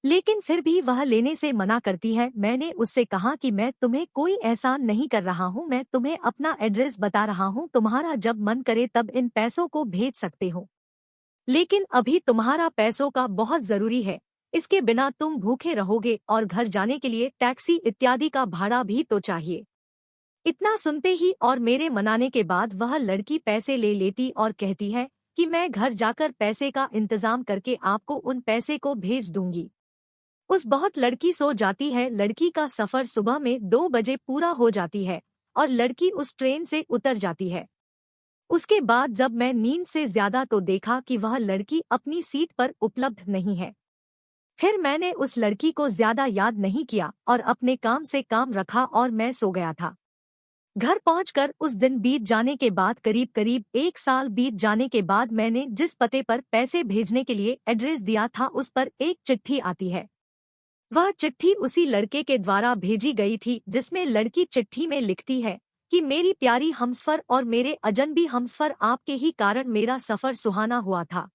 लेकिन फिर भी वह लेने से मना करती है। मैंने उससे कहा कि मैं तुम्हें कोई एहसान नहीं कर रहा हूँ, मैं तुम्हें अपना एड्रेस बता रहा हूँ, तुम्हारा जब मन करे तब इन पैसों को भेज सकते हो। लेकिन अभी तुम्हारा पैसों का बहुत जरूरी है, इसके बिना तुम भूखे रहोगे और घर जाने के लिए टैक्सी इत्यादि का भाड़ा भी तो चाहिए। इतना सुनते ही और मेरे मनाने के बाद वह लड़की पैसे ले लेती और कहती है कि मैं घर जाकर पैसे का इंतजाम करके आपको उन पैसे को भेज दूंगी। उस बहुत लड़की सो जाती है। लड़की का सफर सुबह में 2 बजे पूरा हो जाती है और लड़की उस ट्रेन से उतर जाती है। उसके बाद जब मैं नींद से ज्यादा तो देखा कि वह लड़की अपनी सीट पर उपलब्ध नहीं है। फिर मैंने उस लड़की को ज्यादा याद नहीं किया और अपने काम से काम रखा और मैं सो गया था। घर पहुंचकर उस दिन बीत जाने के बाद करीब करीब 1 साल बीत जाने के बाद मैंने जिस पते पर पैसे भेजने के लिए एड्रेस दिया था उस पर एक चिट्ठी आती है। वह चिट्ठी उसी लड़के के द्वारा भेजी गई थी जिसमें लड़की चिट्ठी में लिखती है कि मेरी प्यारी हमसफर और मेरे अजनबी हमसफर, आपके ही कारण मेरा सफर सुहाना हुआ था।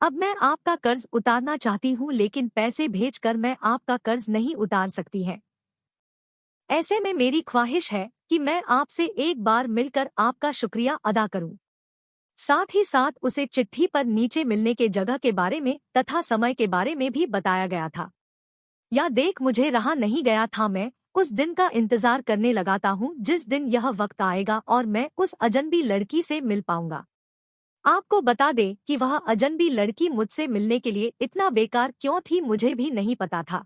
अब मैं आपका कर्ज उतारना चाहती हूँ लेकिन पैसे भेजकर मैं आपका कर्ज नहीं उतार सकती है। ऐसे में मेरी ख्वाहिश है कि मैं आपसे एक बार मिलकर आपका शुक्रिया अदा करूं। साथ ही साथ उसे चिट्ठी पर नीचे मिलने के जगह के बारे में तथा समय के बारे में भी बताया गया था। या देख, मुझे रहा नहीं गया था। मैं उस दिन का इंतजार करने लगाता हूँ जिस दिन यह वक्त आएगा और मैं उस अजनबी लड़की से मिल पाऊंगा। आपको बता दें कि वह अजनबी लड़की मुझसे मिलने के लिए इतना बेकार क्यों थी मुझे भी नहीं पता था।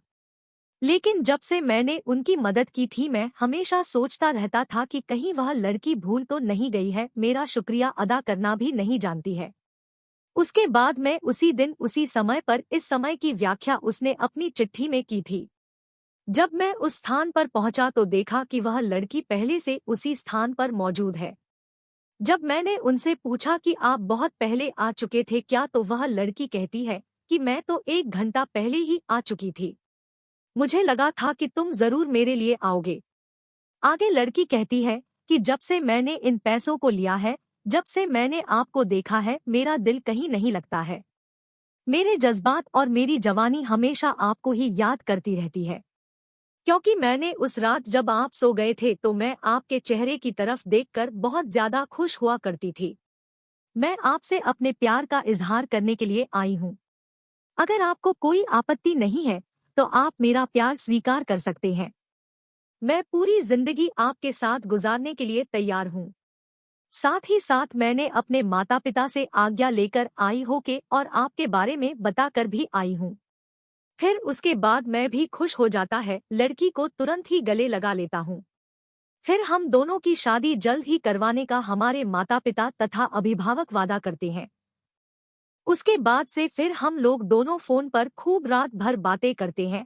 लेकिन जब से मैंने उनकी मदद की थी मैं हमेशा सोचता रहता था कि कहीं वह लड़की भूल तो नहीं गई है, मेरा शुक्रिया अदा करना भी नहीं जानती है। उसके बाद मैं उसी दिन उसी समय पर इस समय की व्याख्या उसने अपनी चिट्ठी में की थी। जब मैं उस स्थान पर पहुंचा तो देखा कि वह लड़की पहले से उसी स्थान पर मौजूद है। जब मैंने उनसे पूछा कि आप बहुत पहले आ चुके थे क्या, तो वह लड़की कहती है कि मैं तो 1 घंटा पहले ही आ चुकी थी, मुझे लगा था कि तुम जरूर मेरे लिए आओगे। आगे लड़की कहती है कि जब से मैंने इन पैसों को लिया है, जब से मैंने आपको देखा है, मेरा दिल कहीं नहीं लगता है। मेरे जज्बात और मेरी जवानी हमेशा आपको ही याद करती रहती है। क्योंकि मैंने उस रात जब आप सो गए थे तो मैं आपके चेहरे की तरफ देखकर बहुत ज्यादा खुश हुआ करती थी। मैं आपसे अपने प्यार का इजहार करने के लिए आई हूँ। अगर आपको कोई आपत्ति नहीं है तो आप मेरा प्यार स्वीकार कर सकते हैं। मैं पूरी जिंदगी आपके साथ गुजारने के लिए तैयार हूँ। साथ ही साथ मैंने अपने माता पिता से आज्ञा लेकर आई हो के और आपके बारे में बताकर भी आई हूँ। फिर उसके बाद मैं भी खुश हो जाता है, लड़की को तुरंत ही गले लगा लेता हूँ। फिर हम दोनों की शादी जल्द ही करवाने का हमारे माता पिता तथा अभिभावक वादा करते हैं। उसके बाद से फिर हम लोग दोनों फोन पर खूब रात भर बातें करते हैं